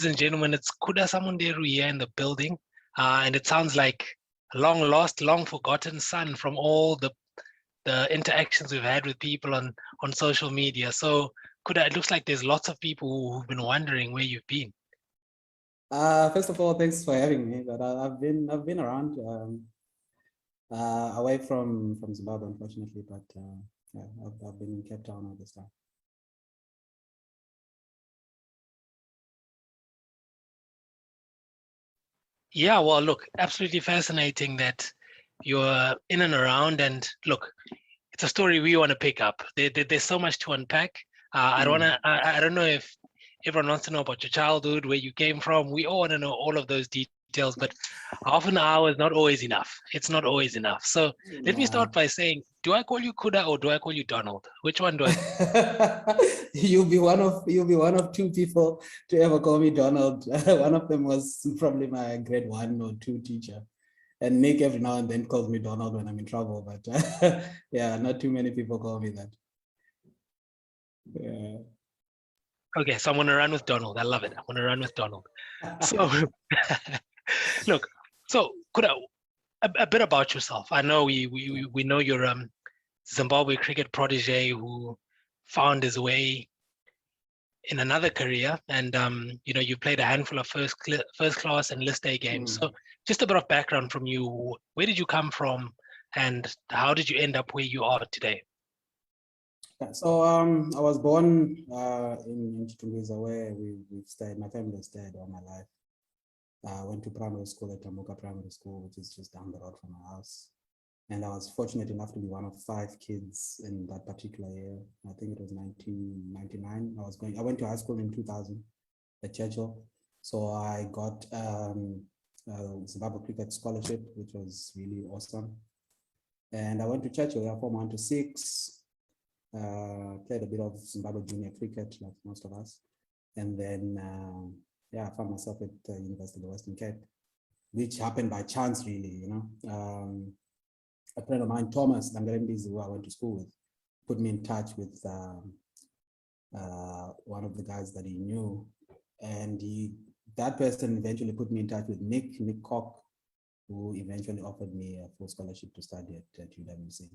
and gentlemen, it's Kuda Samunderu here in the building. And it sounds like a long lost, long forgotten son from all the interactions we've had with people on social media. So Kuda, it looks like there's lots of people who've been wondering where you've been. First of all, thanks for having me. But I've been around, away from Zimbabwe, unfortunately. But yeah, I've been in Cape Town all this time. Yeah, well, look, absolutely fascinating that you're in and around. And look, it's a story we want to pick up. There's so much to unpack. I don't know if everyone wants to know about your childhood, where you came from. We all want to know all of those details, but half an hour is not always enough. It's not always enough. So let me start by saying, do I call you Kuda or do I call you Donald? Which one do I? You'll be one of two people to ever call me Donald. One of them was probably my grade 1 or 2 teacher. And Nick every now and then calls me Donald when I'm in trouble, but yeah, not too many people call me that. Yeah. Okay, so I'm going to run with Donald. I love it. I'm going to run with Donald. So, look, so Kuda, a bit about yourself. I know we know you're Zimbabwe cricket protege who found his way in another career, and you played a handful of first class and list A games. So just a bit of background from you. Where did you come from, and how did you end up where you are today? Yeah, so I was born in Tunisia, where we've stayed. My family stayed all my life. I went to primary school at Tamuka Primary School, which is just down the road from my house. And I was fortunate enough to be one of 5 kids in that particular year. I think it was 1999. I went to high school in 2000 at Churchill. So I got a Zimbabwe cricket scholarship, which was really awesome. And I went to Churchill, from 1 to 6. Played a bit of Zimbabwe junior cricket, like most of us. And then, I found myself at the University of the Western Cape, which happened by chance, really, a friend of mine, Thomas Langarembizi, who I went to school with, put me in touch with one of the guys that he knew. And that person eventually put me in touch with Nick Koch, who eventually offered me a full scholarship to study at UWC.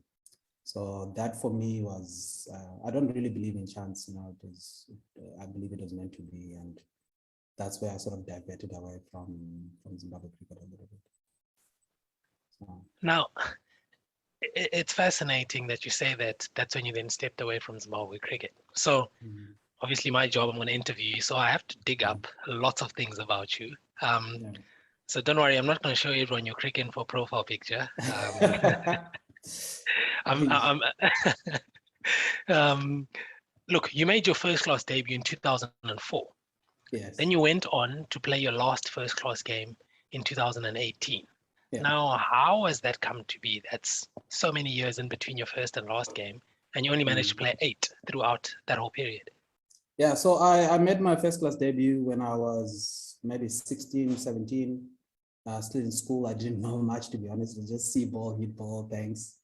So that for me was, I don't really believe in chance, I believe it was meant to be. And that's where I sort of diverted away from Zimbabwe cricket a little bit. So. Now, it's fascinating that you say that that's when you then stepped away from Zimbabwe cricket. So obviously my job, I'm going to interview you, so I have to dig up lots of things about you. So don't worry, I'm not going to show everyone your cricket info profile picture. Look, you made your first class debut in 2004. Yes. Then you went on to play your last first class game in 2018. Yeah. Now, how has that come to be? That's so many years in between your first and last game, and you only managed to play 8 throughout that whole period. Yeah, so I made my first class debut when I was maybe 16, 17. Still in school. I didn't know much, to be honest. It was just see ball, hit ball, thanks.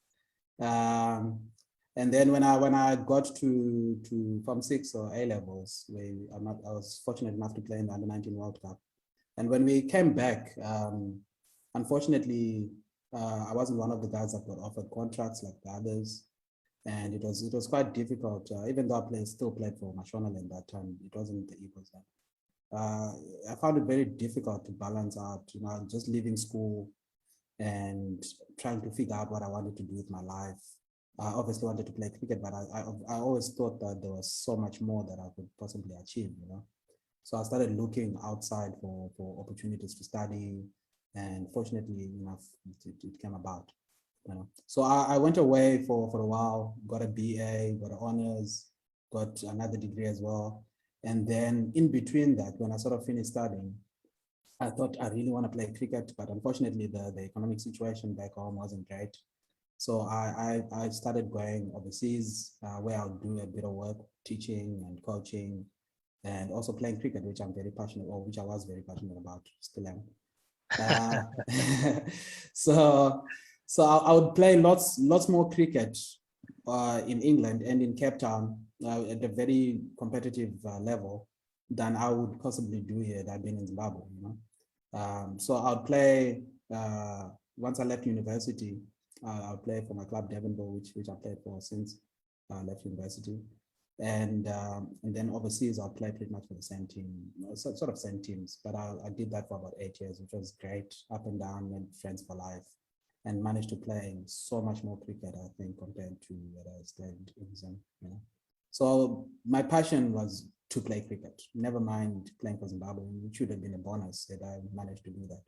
And then when I got to Form 6 or A levels, I was fortunate enough to play in the Under-19 World Cup. And when we came back, unfortunately, I wasn't one of the guys that got offered contracts like the others, and it was quite difficult. Even though I still played for Mashonaland that time, it wasn't the Eagles then. I found it very difficult to balance out, just leaving school and trying to figure out what I wanted to do with my life. I obviously wanted to play cricket, but I always thought that there was so much more that I could possibly achieve, So I started looking outside for opportunities to study, and fortunately enough, it came about. So I went away for a while, got a BA, got an honors, got another degree as well. And then in between that, when I sort of finished studying, I thought I really want to play cricket, but unfortunately the economic situation back home wasn't great. So I started going overseas where I'll do a bit of work, teaching and coaching, and also playing cricket, which I'm very passionate, or which I was very passionate about, still am. So I would play lots more cricket in England and in Cape Town at a very competitive level. than I would possibly do here had I been in Zimbabwe, you know. So I'll play, once I left university, I'll play for my club Devonville, which I played for since I left university. And then overseas, I'll play pretty much for the same team, sort of same teams. But I did that for about 8 years, which was great, up and down, made friends for life, and managed to play so much more cricket, I think, compared to what I stayed in Zim, you know. So my passion was to play cricket. Never mind playing for Zimbabwe, which should have been a bonus that I managed to do that.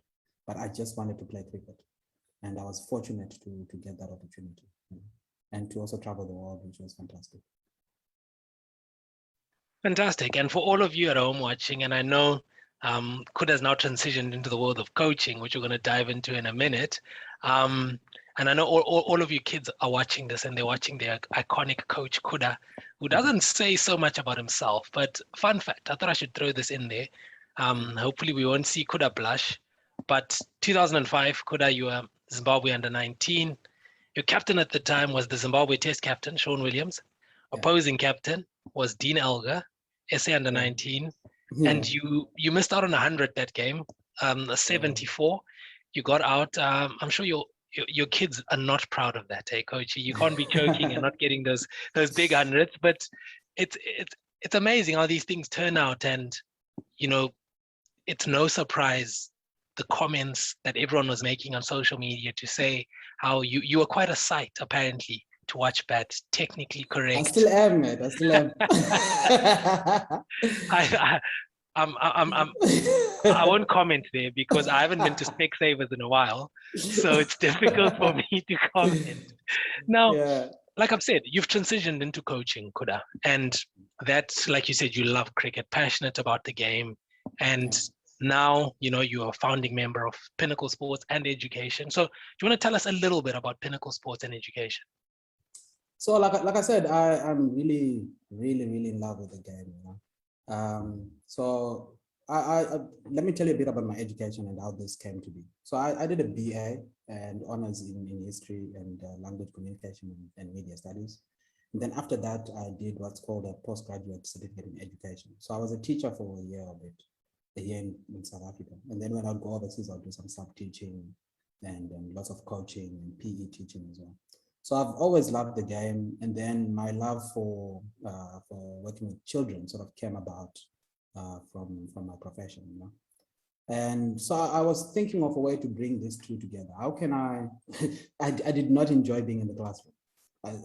But I just wanted to play cricket. And I was fortunate to get that opportunity, you know, and to also travel the world, which was fantastic. Fantastic. And for all of you at home watching, and I know Kuda has now transitioned into the world of coaching, which we're going to dive into in a minute. And I know all of you kids are watching this, and they're watching their iconic coach Kuda, who doesn't say so much about himself. But fun fact, I thought I should throw this in there. Hopefully we won't see Kuda blush. But 2005, Kuda, you were Zimbabwe under-19. Your captain at the time was the Zimbabwe Test captain, Sean Williams. Opposing captain was Dean Elgar, SA under-19. And you missed out on 100 that game, 74. You got out. I'm sure your kids are not proud of that, hey, coach. You can't be choking and not getting those big hundreds. But it's amazing how these things turn out, and you know, it's no surprise the comments that everyone was making on social media to say how you were quite a sight apparently to watch bat, technically correct. I still am, mate. I still am. I won't comment there because I haven't been to Specsavers in a while, so it's difficult for me to comment. Now, like I've said, you've transitioned into coaching, Kuda, and that's, like you said, you love cricket, passionate about the game, and now you're a founding member of Pinnacle Sports and Education. So, do you want to tell us a little bit about Pinnacle Sports and Education? So, like I said, I'm really, really, really in love with the game. You know? So let me tell you a bit about my education and how this came to be. So I did a BA and honors in history and language communication and media studies. And then after that, I did what's called a postgraduate certificate in education. So I was a teacher for a year in South Africa. And then when I'd go overseas, I'll do some sub-teaching and lots of coaching and PE teaching as well. So I've always loved the game, and then my love for working with children sort of came about from my profession, you know. And so I was thinking of a way to bring these two together. How can I did not enjoy being in the classroom.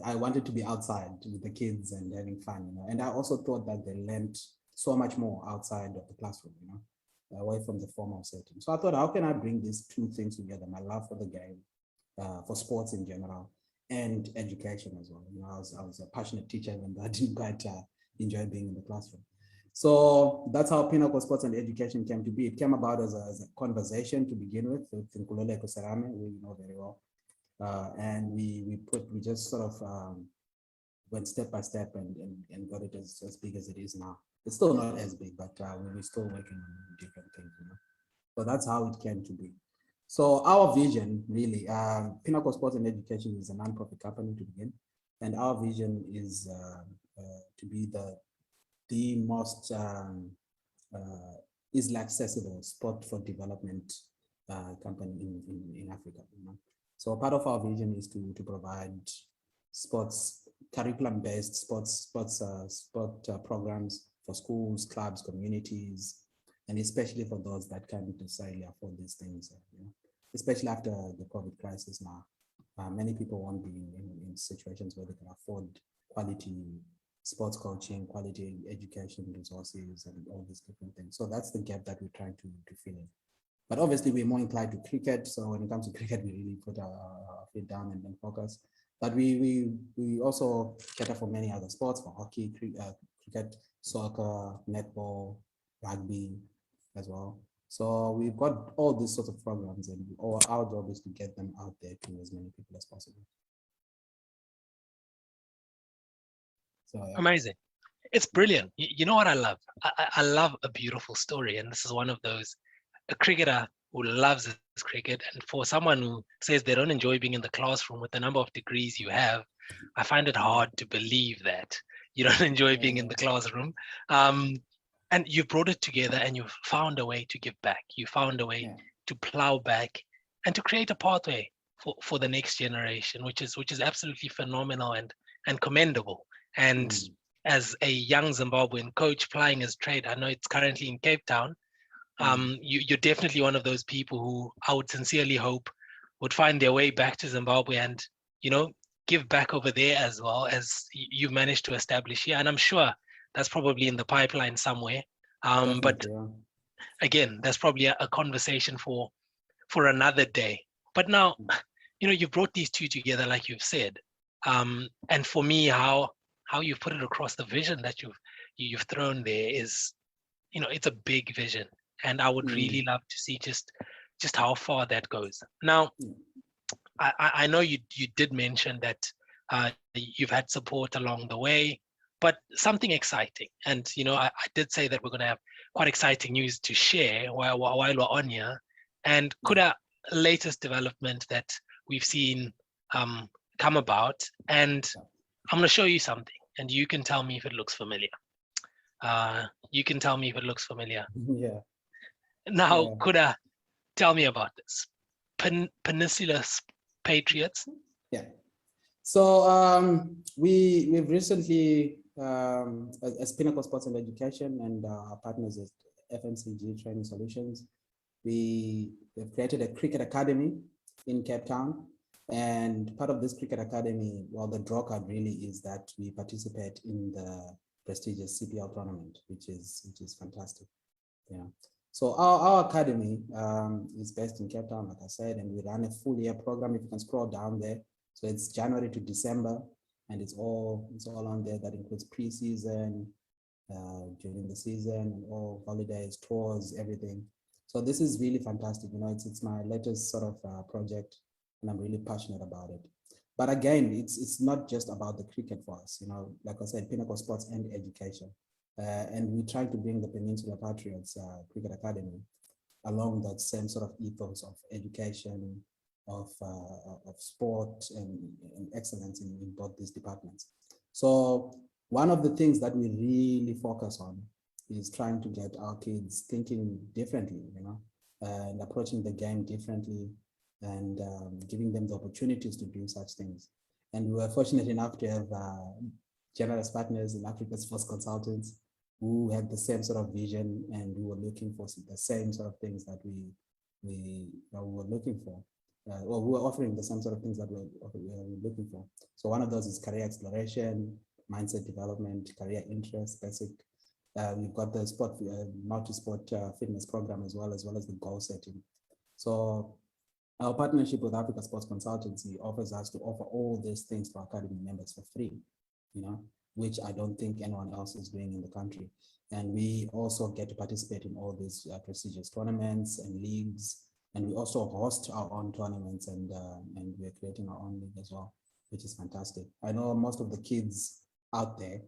I wanted to be outside with the kids and having fun, you know. And I also thought that they learned so much more outside of the classroom, you know, away from the formal setting. So I thought, how can I bring these two things together? My love for the game, for sports in general, and education as well. You know, I was a passionate teacher, and I didn't quite enjoy being in the classroom. So that's how Pinnacle Sports and Education came to be. It came about as a conversation to begin with Nkululeko Serame, who you know very well, and we just sort of went step by step and got it as big as it is now. It's still not as big, but we're still working on different things, you know. So that's how it came to be. So our vision, really, Pinnacle Sports and Education is a nonprofit company to begin, and our vision is to be the most easily accessible sport for development company in Africa. You know? So part of our vision is to provide sports curriculum-based sports programs for schools, clubs, communities, and especially for those that can't necessarily afford these things, you know, especially after the COVID crisis now. Many people won't be in situations where they can afford quality sports coaching, quality education resources, and all these different things. So that's the gap that we're trying to fill in. But obviously, we're more inclined to cricket. So when it comes to cricket, we really put our feet down and then focus. But we also cater for many other sports, for hockey, cricket, soccer, netball, rugby as well. So we've got all these sorts of programs, and our job is to get them out there to as many people as possible. So, yeah. Amazing. It's brilliant. You know what I love? I love a beautiful story, and this is one of those, a cricketer who loves his cricket, and for someone who says they don't enjoy being in the classroom with the number of degrees you have, I find it hard to believe that you don't enjoy being in the classroom. and you've brought it together and you've found a way to give back. You found a way Yeah. to plow back and to create a pathway for the next generation, which is absolutely phenomenal and commendable. And as a young Zimbabwean coach plying his trade, I know it's currently in Cape Town. You're definitely one of those people who I would sincerely hope would find their way back to Zimbabwe and, give back over there as well as you've managed to establish here. And I'm sure that's probably in the pipeline somewhere. But Definitely, yeah. again, that's probably a conversation for another day. But now, you've brought these two together, like you've said. And for me, how you've put it across, the vision that you've thrown there is, it's a big vision. And I would really love to see just how far that goes. Now, I know you did mention that you've had support along the way, but something exciting. And I did say that we're going to have quite exciting news to share while we're on here. And Kuda, latest development that we've seen come about, and I'm going to show you something, and you can tell me if it looks familiar. You can tell me if it looks familiar. Yeah. Now, Kuda, tell me about this. Peninsula Patriots. Yeah. So we've recently, as Pinnacle Sports and Education and our partners at FMCG Training Solutions, we've created a cricket academy in Cape Town. And part of this cricket academy, well, the draw card really is that we participate in the prestigious CPL tournament, which is fantastic. Yeah. So our academy is based in Cape Town, like I said, and we run a full year program. If you can scroll down there, so it's January to December, and it's all on there. That includes pre-season, during the season, all holidays, tours, everything. So this is really fantastic. It's my latest sort of project, and I'm really passionate about it. But again, it's not just about the cricket for us. Like I said, Pinnacle Sports and Education. And we try to bring the Peninsula Patriots Cricket Academy along that same sort of ethos of education, of sport and excellence in both these departments. So one of the things that we really focus on is trying to get our kids thinking differently, and approaching the game differently, and giving them the opportunities to do such things. And we were fortunate enough to have generous partners in Africa Sports Consultants who had the same sort of vision, and who were looking for the same sort of things that we were looking for. Or who were offering the same sort of things that we were looking for. So one of those is career exploration, mindset development, career interest, basic. We've got the sport, multi-sport fitness program as well as the goal setting. So our partnership with Africa Sports Consultancy offers us to offer all these things to our academy members for free, which I don't think anyone else is doing in the country. And we also get to participate in all these prestigious tournaments and leagues. And we also host our own tournaments, and we're creating our own league as well, which is fantastic. I know most of the kids out there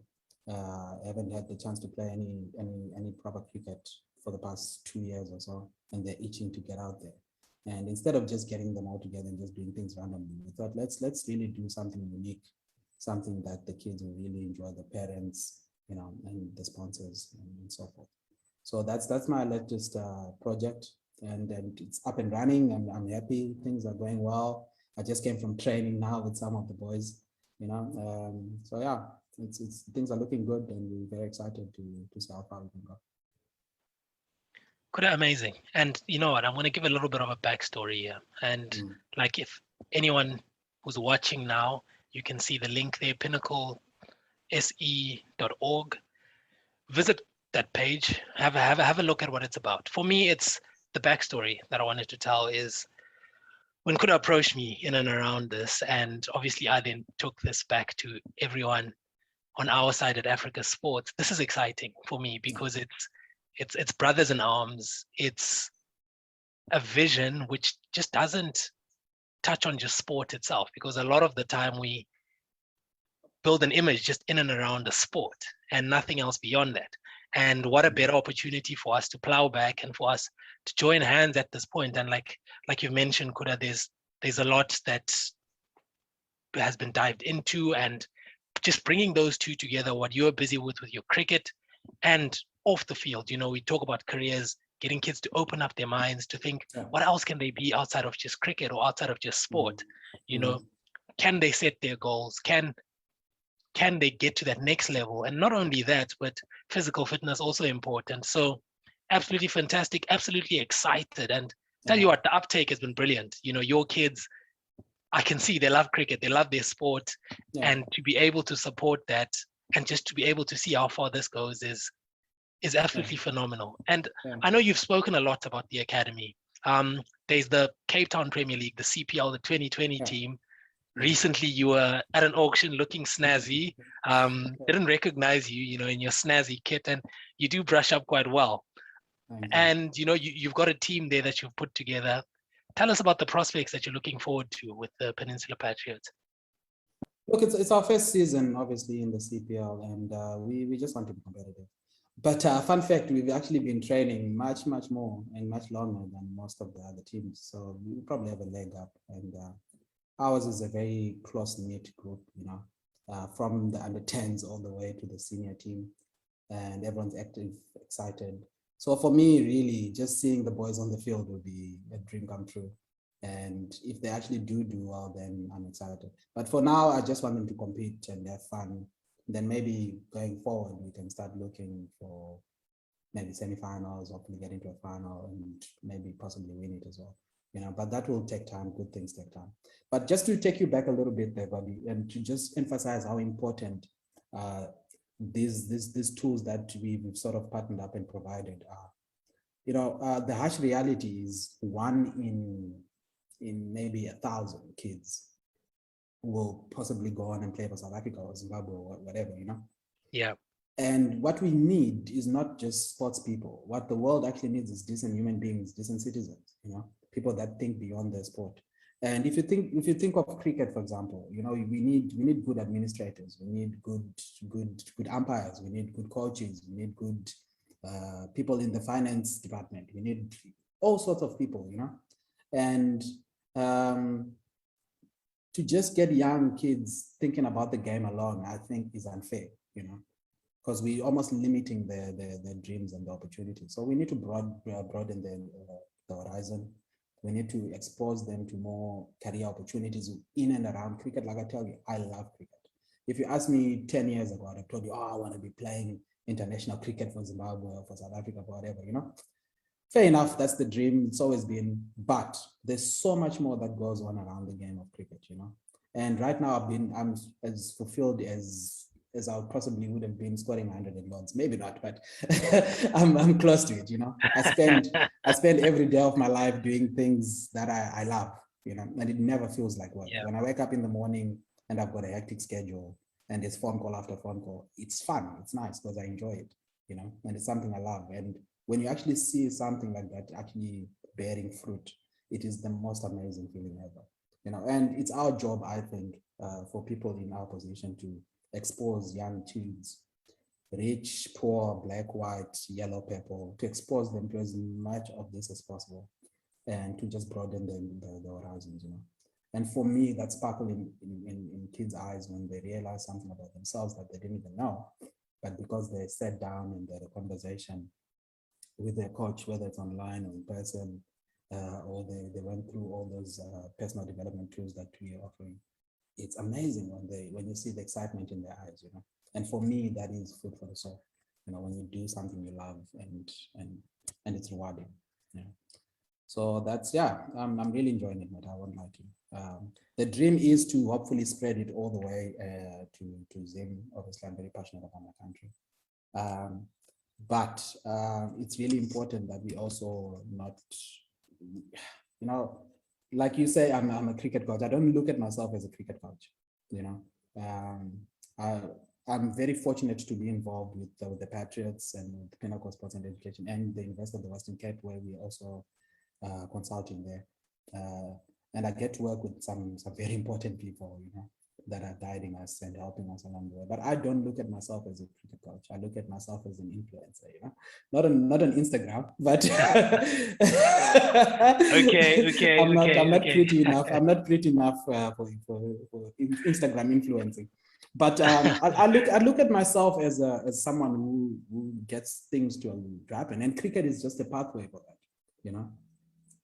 haven't had the chance to play any proper cricket for the past 2 years or so, and they're itching to get out there. And instead of just getting them all together and just doing things randomly, we thought let's really do something unique, something that the kids will really enjoy, the parents, and the sponsors and so forth. So that's my latest project. And it's up and running, and I'm happy. Things are going well. I just came from training now with some of the boys, so yeah, it's things are looking good, and we're very excited to see how far we can go. Kuda, amazing. And you know what? I'm going to give a little bit of a backstory here. And like, if anyone who's watching now, you can see the link there, pinnaclese.org. Visit that page. Have a look at what it's about. For me, it's the backstory that I wanted to tell is when Kuda approached me in and around this, and obviously I then took this back to everyone on our side at Africa Sports. This is exciting for me because it's brothers in arms. It's a vision which just doesn't touch on just sport itself, because a lot of the time we build an image just in and around the sport and nothing else beyond that. And what a better opportunity for us to plow back and for us to join hands at this point. And like you've mentioned, Kuda, there's a lot that has been dived into, and just bringing those two together, what you're busy with your cricket and off the field. You know, we talk about careers, getting kids to open up their minds, to think, Yeah. what else can they be outside of just cricket or outside of just sport? You know, can they set their goals? Can they get to that next level? And not only that, but physical fitness also important. So absolutely fantastic, absolutely excited. And tell you what, the uptake has been brilliant. You know, your kids, I can see they love cricket, they love their sport, and to be able to support that and just to be able to see how far this goes is absolutely phenomenal. And I know you've spoken a lot about the academy. There's the Cape Town Premier League, the CPL, the 2020 team. Recently, you were at an auction looking snazzy. Didn't recognize you, you know, in your snazzy kit, and you do brush up quite well. And you know, you've got a team there that you've put together. Tell us about the prospects that you're looking forward to with the Peninsula Patriots. Look, it's our first season, obviously, in the CPL, and we just want to be competitive. But fun fact, we've actually been training much more and much longer than most of the other teams. So we probably have a leg up. And ours is a very close-knit group, you know, from the under-10s all the way to the senior team. And everyone's active, excited. So for me, really, just seeing the boys on the field will be a dream come true. And if they actually do well, then I'm excited. But for now, I just want them to compete and have fun. Then maybe going forward, we can start looking for maybe semifinals, hopefully get into a final, and maybe possibly win it as well. You know, but that will take time. Good things take time. But just to take you back a little bit there, Bobby, and to just emphasize how important these tools that we've sort of partnered up and provided are. You know, the harsh reality is one in maybe 1,000 kids will possibly go on and play for South Africa or Zimbabwe or whatever, you know? Yeah. And what we need is not just sports people. What the world actually needs is decent human beings, decent citizens, you know, people that think beyond their sport. And if you think of cricket, for example, you know, we need good administrators, we need good umpires, we need good coaches, we need good people in the finance department, we need all sorts of people, you know, and to just get young kids thinking about the game alone, I think is unfair, you know, because we're almost limiting their dreams and the opportunities. So we need to broaden the horizon. We need to expose them to more career opportunities in and around cricket. Like I tell you, I love cricket. If you asked me 10 years ago, I'd have told you, oh, I want to be playing international cricket for Zimbabwe or for South Africa, for whatever, you know. Fair enough, that's the dream, it's always been, but there's so much more that goes on around the game of cricket, you know. And right now I'm as fulfilled as I possibly would have been scoring 100 at Lords. Maybe not, but I'm close to it, you know. I spend every day of my life doing things that I love, you know, and it never feels like work. When I wake up in the morning and I've got a hectic schedule and there's phone call after phone call, it's fun, it's nice because I enjoy it, you know, and it's something I love. And when you actually see something like that actually bearing fruit, it is the most amazing feeling ever, you know. And it's our job, I think, for people in our position to expose young kids, rich, poor, black, white, yellow, purple, to expose them to as much of this as possible, and to just broaden the horizons, you know. And for me, that sparkle in kids' eyes when they realize something about themselves that they didn't even know, but because they sat down and they had a conversation with their coach, whether it's online or in person, or they went through all those personal development tools that we are offering. It's amazing when you see the excitement in their eyes, you know. And for me, that is food for the soul. You know, when you do something you love and it's rewarding. Yeah. So that's, yeah, I'm really enjoying it, but I won't lie to you. The dream is to hopefully spread it all the way to Zim. Obviously, I'm very passionate about my country. But it's really important that we also not, you know, like you say, I'm a cricket coach. I don't look at myself as a cricket coach, you know. I'm very fortunate to be involved with the Patriots and with Pinnacle Sports and Education and the University of the Western Cape, where we're also consulting there. And I get to work with some very important people, you know, that are guiding us and helping us along the way. But I don't look at myself as a cricket coach. I look at myself as an influencer, you know, not on Instagram, but I'm not pretty enough for Instagram influencing. But I look at myself as someone who gets things to happen, and cricket is just a pathway for that, you know.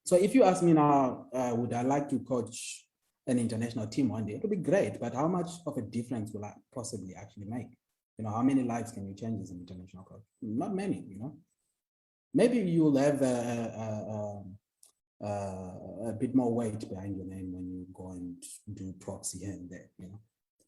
So if you ask me now, would I like to coach an international team one day? It would be great, but how much of a difference will I possibly actually make? You know, how many lives can you change as an international coach? Not many, you know. Maybe you'll have a bit more weight behind your name when you go and do proxy here and there, you know.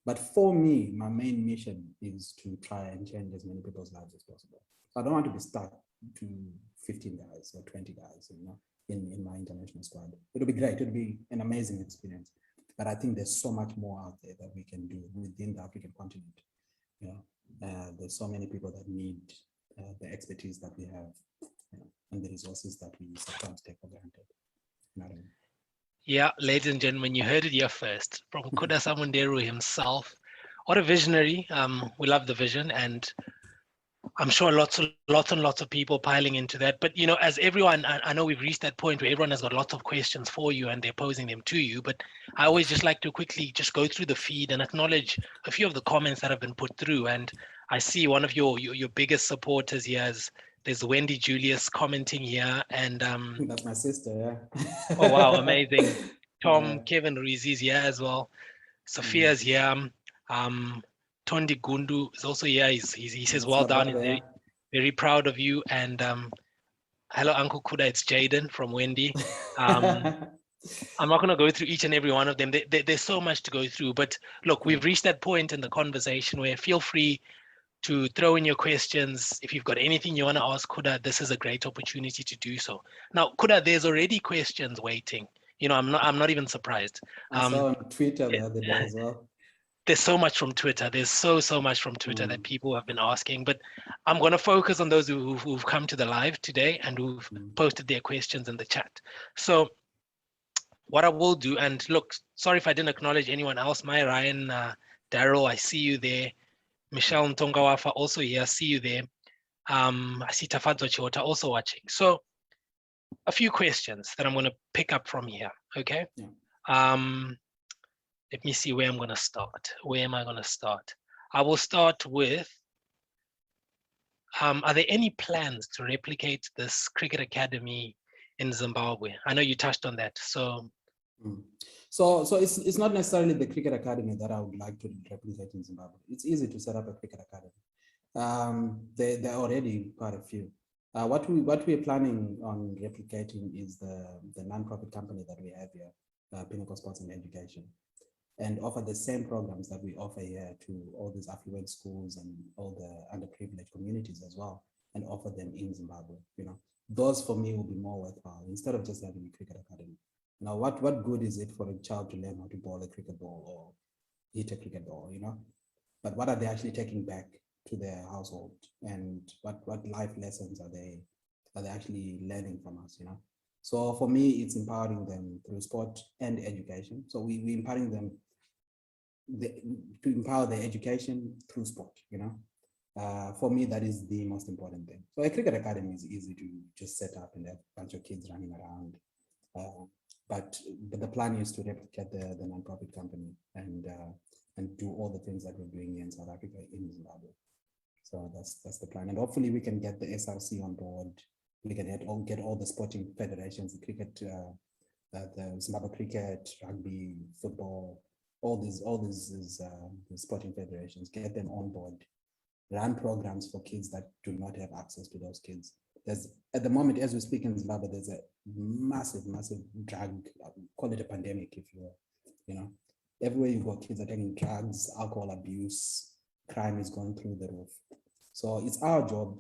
But for me, my main mission is to try and change as many people's lives as possible. So I don't want to be stuck to 15 guys or 20 guys, you know, in my international squad. It'll be great. It'll be an amazing experience. But I think there's so much more out there that we can do within the African continent. You know, there's so many people that need the expertise that we have, you know, and the resources that we sometimes take for granted. You know what I mean? Yeah, ladies and gentlemen, you heard it here first from Kuda Samunderu himself. What a visionary. We love the vision, and I'm sure lots and lots of people piling into that. But, you know, as everyone, I know we've reached that point where everyone has got lots of questions for you and they're posing them to you. But I always just like to quickly just go through the feed and acknowledge a few of the comments that have been put through. And I see one of your biggest supporters here is there's Wendy Julius commenting here. And that's my sister, yeah. oh, wow, amazing. Tom, Yeah. Kevin Ruiz here as well. Sophia's here. Tondi Gundu is also here. He says, well done. He's very, very proud of you. And hello, Uncle Kuda. It's Jaden from Wendy. I'm not going to go through each and every one of them. There's so much to go through. But look, we've reached that point in the conversation where feel free to throw in your questions. If you've got anything you want to ask Kuda, this is a great opportunity to do so. Now, Kuda, there's already questions waiting. You know, I'm not even surprised. I saw on Twitter the other day as well. There's so much from Twitter. There's so much from Twitter that people have been asking, but I'm going to focus on those who've come to the live today and who've posted their questions in the chat. So what I will do, and look, sorry if I didn't acknowledge anyone else. Maya Ryan, Daryl, I see you there. Michelle Ntongawafa also here, I see you there. I see Tafadzo Chiota also watching. So a few questions that I'm going to pick up from here, okay? Yeah. Let me see where I'm going to start. Where am I going to start? I will start with, are there any plans to replicate this cricket academy in Zimbabwe? I know you touched on that. So it's not necessarily the cricket academy that I would like to replicate in Zimbabwe. It's easy to set up a cricket academy. There are already quite a few. What we're planning on replicating is the non-profit company that we have here, Pinnacle Sports and Education, and offer the same programs that we offer here to all these affluent schools and all the underprivileged communities as well, and offer them in Zimbabwe. You know, those for me will be more worthwhile instead of just having a cricket academy. Now, what good is it for a child to learn how to bowl a cricket ball or hit a cricket ball, you know? But what are they actually taking back to their household, and what life lessons are they actually learning from us, you know? So for me, it's empowering them through sport and education. So we're empowering them to empower their education through sport, you know? For me, that is the most important thing. So a cricket academy is easy to just set up and have a bunch of kids running around. But the plan is to replicate the non-profit company and do all the things that we're doing here in South Africa in Zimbabwe. So that's the plan, and hopefully we can get the SRC on board. We can get all the sporting federations, the cricket, the Zimbabwe cricket, rugby, football, all these the sporting federations, get them on board, run programs for kids that do not have access to those kids. There's, at the moment, as we speak in Zimbabwe, there's a massive drug, call it a pandemic, if you will. You know, everywhere you go, kids are taking drugs, alcohol abuse, crime is going through the roof. So it's our job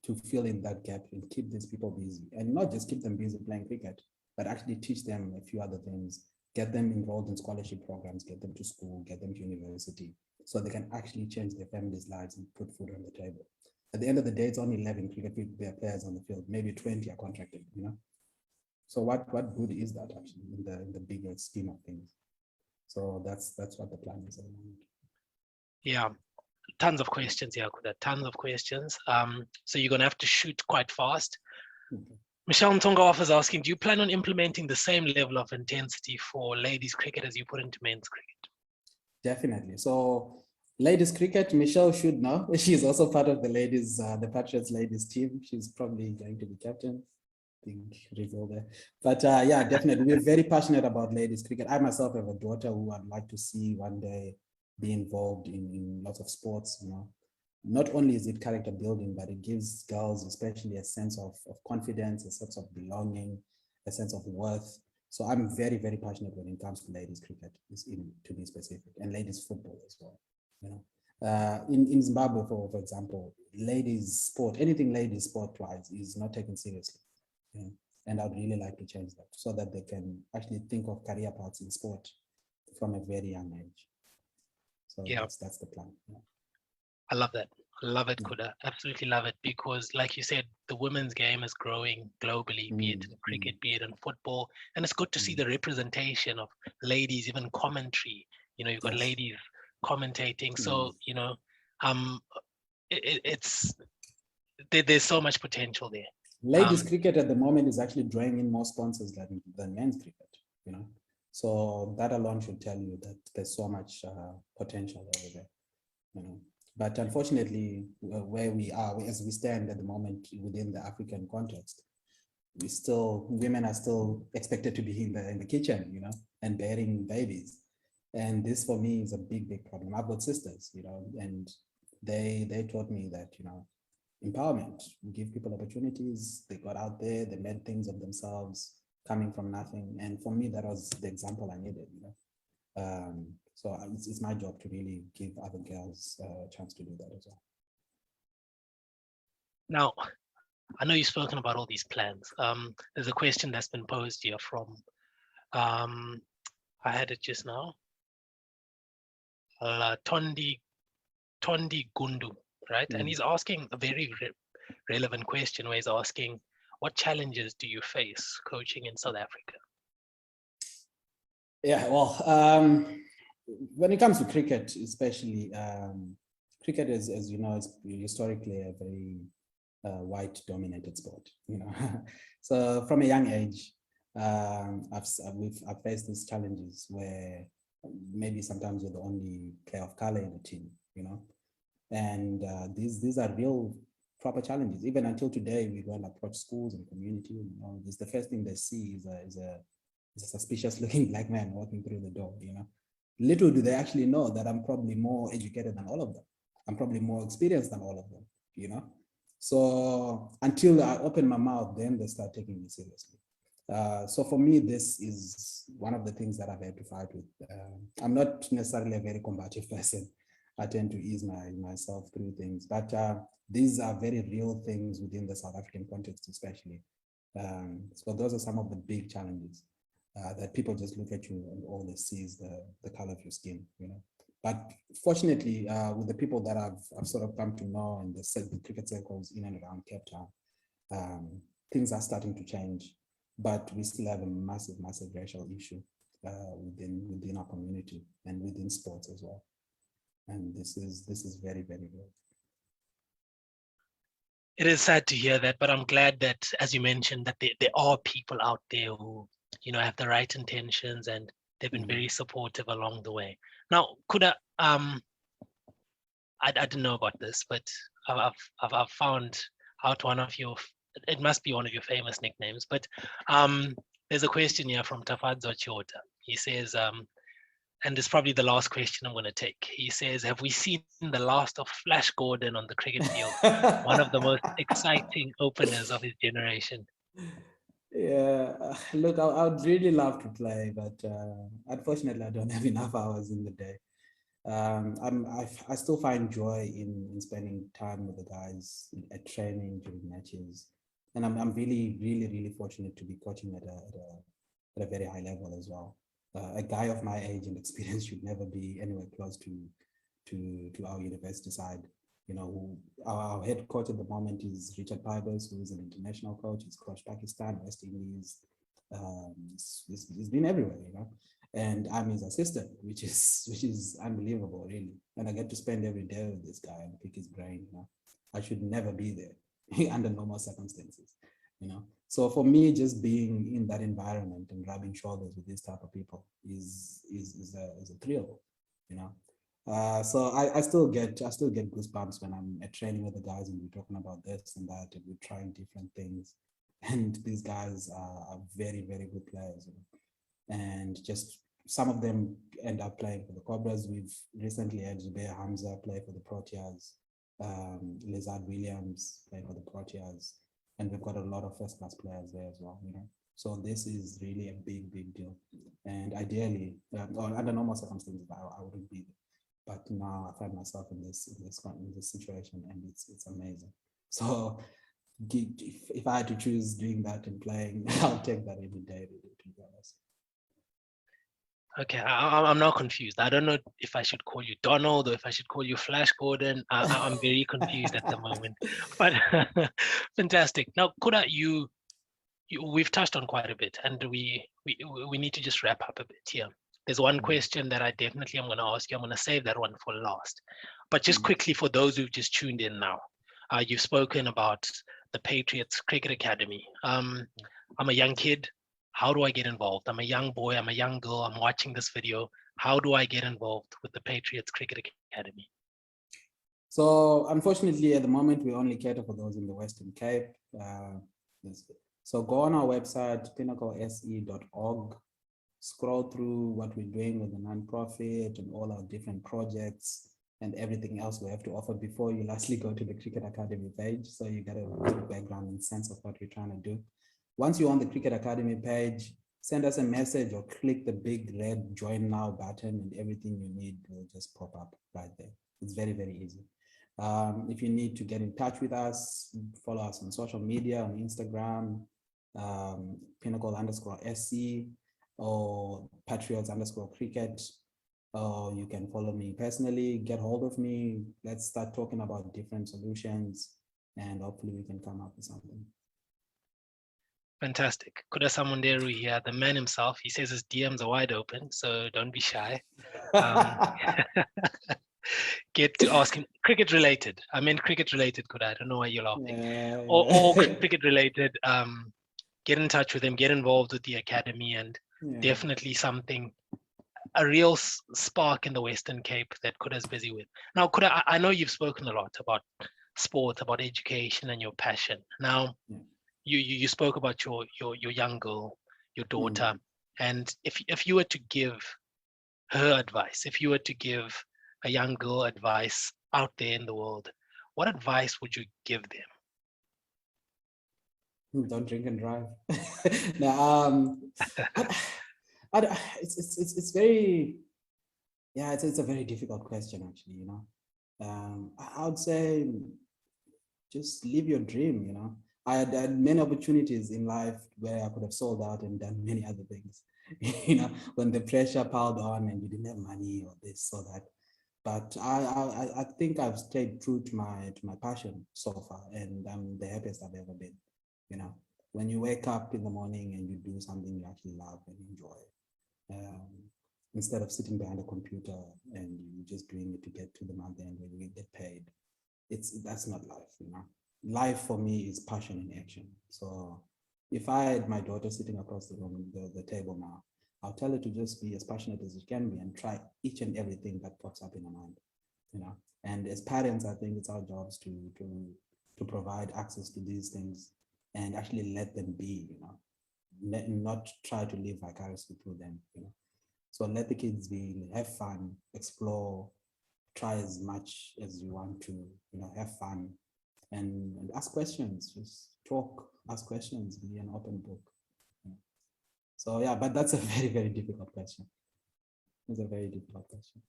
to fill in that gap and keep these people busy, and not just keep them busy playing cricket, but actually teach them a few other things, get them enrolled in scholarship programs, get them to school, get them to university, so they can actually change their families' lives and put food on the table. At the end of the day, it's only 11 cricket players on the field, maybe 20 are contracted, you know? So what good is that actually in the bigger scheme of things? So that's what the plan is at the moment. Yeah, tons of questions here, Kuda, tons of questions. So you're gonna have to shoot quite fast. Okay. Michelle Ntongawafa is asking, do you plan on implementing the same level of intensity for ladies cricket as you put into men's cricket? Definitely. So Ladies cricket, Michelle should know. She's also part of the ladies, the Patriots ladies team. She's probably going to be captain. Big reveal there. But yeah, definitely. We're very passionate about ladies cricket. I myself have a daughter who I'd like to see one day be involved in lots of sports, you know. Not only is it character building, but it gives girls especially a sense of confidence, a sense of belonging, a sense of worth. So I'm very, very passionate when it comes to ladies cricket, to be specific, and ladies football as well. You know, in Zimbabwe, for example, ladies sport, anything ladies sport wise is not taken seriously. You know? And I'd really like to change that so that they can actually think of career paths in sport from a very young age. So Yeah, that's the plan. Yeah. I love that. I love it, Kuda. Absolutely love it, because like you said, the women's game is growing globally, be it in cricket, be it in football. And it's good to see the representation of ladies, even commentary. You know, you've got ladies commentating. So, you know, there's so much potential there. Ladies cricket at the moment is actually drawing in more sponsors than men's cricket, you know. So that alone should tell you that there's so much potential over there, you know. But unfortunately, where we are, as we stand at the moment within the African context, women are still expected to be in the kitchen, you know, and bearing babies. And this for me is a big, big problem. I've got sisters, you know, and they taught me that, you know, empowerment, give people opportunities. They got out there, they made things of themselves, coming from nothing. And for me, that was the example I needed, you know. So it's my job to really give other girls a chance to do that as well. Now, I know you've spoken about all these plans. There's a question that's been posed here from, I had it just now, Tondi Gundu, right? And he's asking a very relevant question where he's asking, what challenges do you face coaching in South Africa? Yeah, well, when it comes to cricket, especially, cricket is, as you know, is historically a very white-dominated sport, you know. So from a young age, I've faced these challenges where maybe sometimes you're the only player of color in the team, you know. And these are real proper challenges. Even until today, we go and approach schools and community. You know, the first thing they see is a suspicious-looking black man walking through the door. You know, little do they actually know that I'm probably more educated than all of them. I'm probably more experienced than all of them. You know, so until I open my mouth, then they start taking me seriously. So for me, this is one of the things that I've had to fight with. I'm not necessarily a very combative person. I tend to ease myself through things, but these are very real things within the South African context, especially. So those are some of the big challenges that people just look at you and all they see is the color of your skin, you know. But fortunately, with the people that I've sort of come to know in the cricket circles in and around Cape Town, things are starting to change, but we still have a massive, massive racial issue within our community and within sports as well. And this is very, very real. It is sad to hear that, but I'm glad that, as you mentioned, that there are people out there who, you know, have the right intentions and they've been very supportive along the way. Now, Kuda, I didn't know about this, but I've found out one of your, it must be one of your famous nicknames, but there's a question here from Tafadzo Chota. He says, and it's probably the last question I'm going to take. He says, have we seen the last of Flash Gordon on the cricket field? One of the most exciting openers of his generation. Yeah, look, I'd really love to play, but unfortunately, I don't have enough hours in the day. I still find joy in spending time with the guys at training during matches. And I'm really, really, really fortunate to be coaching at a very high level as well. A guy of my age and experience should never be anywhere close to our university side. You know, our head coach at the moment is Richard Pybers, who is an international coach. He's coached Pakistan, West Indies. He's been everywhere, you know. And I'm his assistant, which is unbelievable, really. And I get to spend every day with this guy and pick his brain. You know, I should never be there under normal circumstances. You know, so for me, just being in that environment and rubbing shoulders with this type of people is a thrill. You know, So I still get goosebumps when I'm at training with the guys and we're talking about this and that and we're trying different things. And these guys are very, very good players. And just some of them end up playing for the Cobras. We've recently had Zubair Hamza play for the Proteas, Lizard Williams play for the Proteas, and we've got a lot of first-class players there as well. So this is really a big, big deal. And ideally, or under normal circumstances, I wouldn't be there. But now I find myself in this situation, and it's amazing. So if I had to choose doing that and playing, I'll take that any day, to be honest. Okay, I'm now confused. I don't know if I should call you Donald or if I should call you Flash Gordon. I'm very confused at the moment. But fantastic. Now, Kuda, we've touched on quite a bit, and we need to just wrap up a bit here. There's one question that I definitely am going to ask you. I'm going to save that one for last. But just quickly, for those who've just tuned in now, you've spoken about the Patriots Cricket Academy. I'm a young kid. How do I get involved? I'm a young boy, I'm a young girl, I'm watching this video. How do I get involved with the Patriots Cricket Academy? So unfortunately, at the moment, we only cater for those in the Western Cape. So go on our website, pinnaclese.org, scroll through what we're doing with the nonprofit and all our different projects and everything else we have to offer before you lastly go to the Cricket Academy page. So you get a good background and sense of what we're trying to do. Once you're on the Cricket Academy page, send us a message or click the big red join now button and everything you need will just pop up right there. It's very, very easy. If you need to get in touch with us, follow us on social media, on Instagram, Pinnacle_SC or Patriots_cricket. Or you can follow me personally, get hold of me. Let's start talking about different solutions and hopefully we can come up with something. Fantastic. Kuda Samunderu here, the man himself. He says his DMs are wide open, so don't be shy. Get to ask him cricket related. I meant cricket related, Kuda. I don't know why you're laughing. Or cricket related. Get in touch with him, get involved with the academy, and definitely a real spark in the Western Cape that Kuda's busy with. Now, Kuda, I know you've spoken a lot about sport, about education and your passion. Now, you spoke about your young girl, your daughter, and if you were to give her advice, if you were to give a young girl advice out there in the world, what advice would you give them? Don't drink and drive. No, it's very, it's a very difficult question actually. I would say just live your dream. I had many opportunities in life where I could have sold out and done many other things, when the pressure piled on and you didn't have money or this or that. But I think I've stayed true to my passion so far, and I'm the happiest I've ever been. When you wake up in the morning and you do something you actually love and enjoy, instead of sitting behind a computer and you just doing it to get to the month end when you get paid, that's not life. Life for me is passion in action. So if I had my daughter sitting across the room, the table now, I'll tell her to just be as passionate as she can be and try each and everything that pops up in her mind. And as parents, I think it's our jobs to provide access to these things and actually let them be, not try to live vicariously through them. So let the kids be, have fun, explore, try as much as you want to, have fun. And ask questions, just talk, ask questions, be an open book. So but that's a very, very difficult question. It's a very difficult question.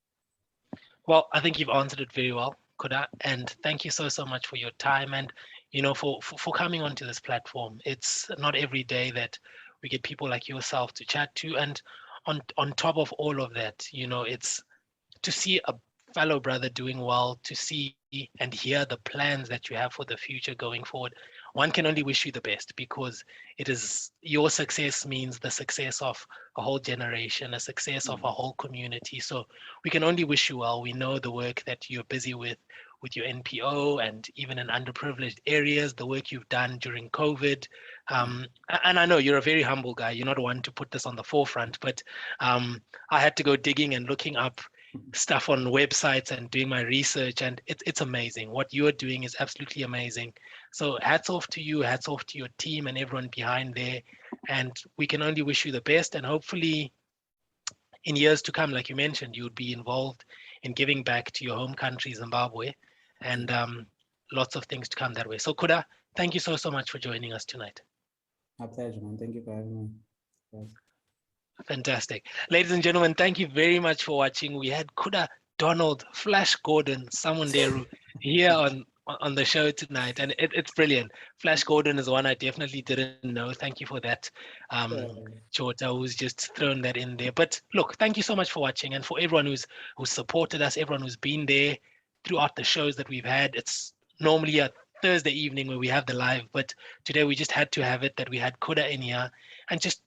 Well, I think you've answered it very well, Kuda, and thank you so much for your time and for coming onto this platform. It's not every day that we get people like yourself to chat to, and on top of all of that, it's to see a fellow brother doing well, to see and hear the plans that you have for the future going forward. One can only wish you the best, because it is your success means the success of a whole generation, a success of a whole community. So we can only wish you well. We know the work that you're busy with your NPO and even in underprivileged areas, the work you've done during COVID. And I know you're a very humble guy. You're not one to put this on the forefront, but I had to go digging and looking up stuff on websites and doing my research, and it's amazing. What you are doing is absolutely amazing. So hats off to you, hats off to your team and everyone behind there. And we can only wish you the best. And hopefully in years to come, like you mentioned, you would be involved in giving back to your home country, Zimbabwe, and lots of things to come that way. So Kuda, thank you so much for joining us tonight. My pleasure, man. Thank you for having me. Yes. Fantastic. Ladies and gentlemen, thank you very much for watching. We had Kuda Donald, Flash Gordon, Samunderu here on the show tonight, and it's brilliant. Flash Gordon is one I definitely didn't know. Thank you for that, Chota, who's just thrown that in there. But look, thank you so much for watching, and for everyone who's supported us, everyone who's been there throughout the shows that we've had. It's normally a Thursday evening where we have the live, but today we just had to have it that we had Kuda in here, and just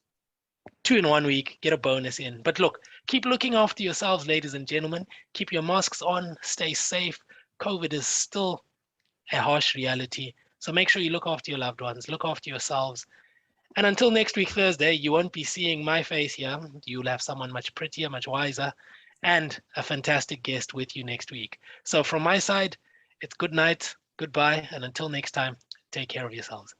2 in 1 week, get a bonus in. But look, keep looking after yourselves, ladies and gentlemen. Keep your masks on, stay safe. COVID is still a harsh reality. So make sure you look after your loved ones, look after yourselves. And until next week, Thursday, you won't be seeing my face here. You'll have someone much prettier, much wiser, and a fantastic guest with you next week. So from my side, it's good night, goodbye, and until next time, take care of yourselves.